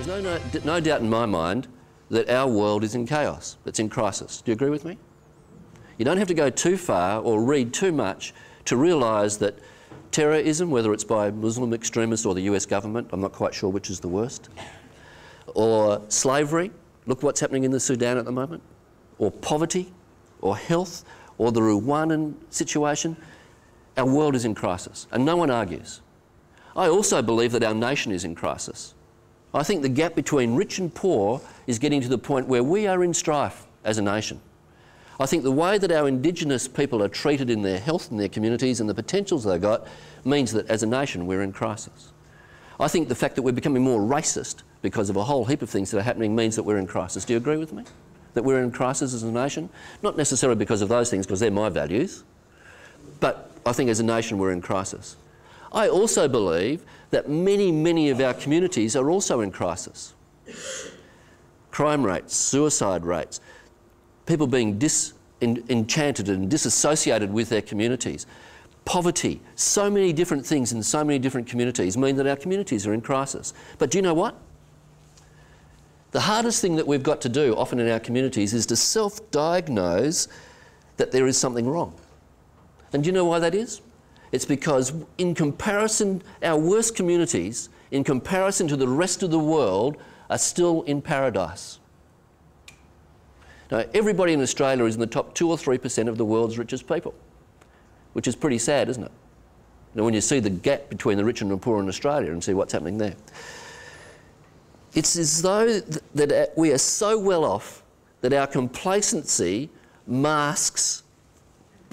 There's no doubt in my mind that our world is in chaos, it's in crisis. Do you agree with me? You don't have to go too far or read too much to realise that terrorism, whether it's by Muslim extremists or the US government, I'm not quite sure which is the worst, or slavery, look what's happening in the Sudan at the moment, or poverty, or health, or the Rwandan situation, our world is in crisis, and no one argues. I also believe that our nation is in crisis. I think the gap between rich and poor is getting to the point where we are in strife as a nation. I think the way that our Indigenous people are treated in their health and their communities and the potentials they've got means that as a nation we're in crisis. I think the fact that we're becoming more racist because of a whole heap of things that are happening means that we're in crisis. Do you agree with me? That we're in crisis as a nation? Not necessarily because of those things, because they're my values, but I think as a nation we're in crisis. I also believe that many of our communities are also in crisis. Crime rates, suicide rates, people being disenchanted and disassociated with their communities, poverty, so many different things in so many different communities mean that our communities are in crisis. But do you know what? The hardest thing that we've got to do often in our communities is to self-diagnose that there is something wrong. And do you know why that is? It's because in comparison, our worst communities, in comparison to the rest of the world, are still in paradise. Now, everybody in Australia is in the top 2 or 3% of the world's richest people, which is pretty sad, isn't it? Now, when you see the gap between the rich and the poor in Australia and see what's happening there. It's as though that we are so well off that our complacency masks,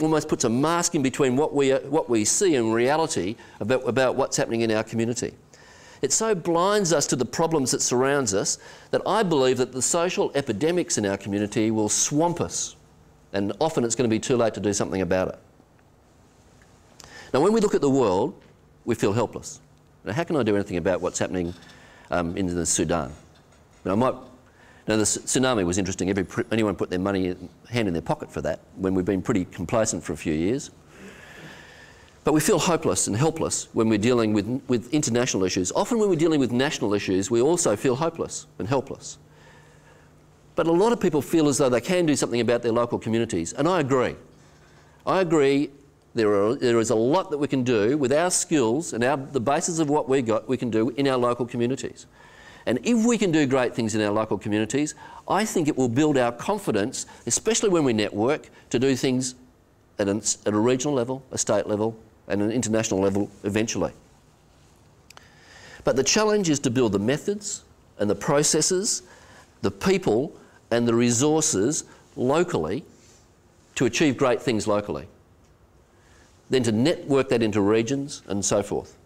almost puts a mask in between what we see in reality about what's happening in our community. It so blinds us to the problems that surrounds us that I believe that the social epidemics in our community will swamp us, and often it's going to be too late to do something about it. Now, when we look at the world, we feel helpless. Now, how can I do anything about what's happening in the Sudan? Now, the tsunami was interesting. Anyone put their hand in their pocket for that, when we've been pretty complacent for a few years. But we feel hopeless and helpless when we're dealing with international issues. Often when we're dealing with national issues, we also feel hopeless and helpless. But a lot of people feel as though they can do something about their local communities, and I agree. I agree there is a lot that we can do with our skills and the basis of what we can do in our local communities. And if we can do great things in our local communities, I think it will build our confidence, especially when we network, to do things at a regional level, a state level, and an international level eventually. But the challenge is to build the methods and the processes, the people and the resources locally to achieve great things locally. Then to network that into regions and so forth.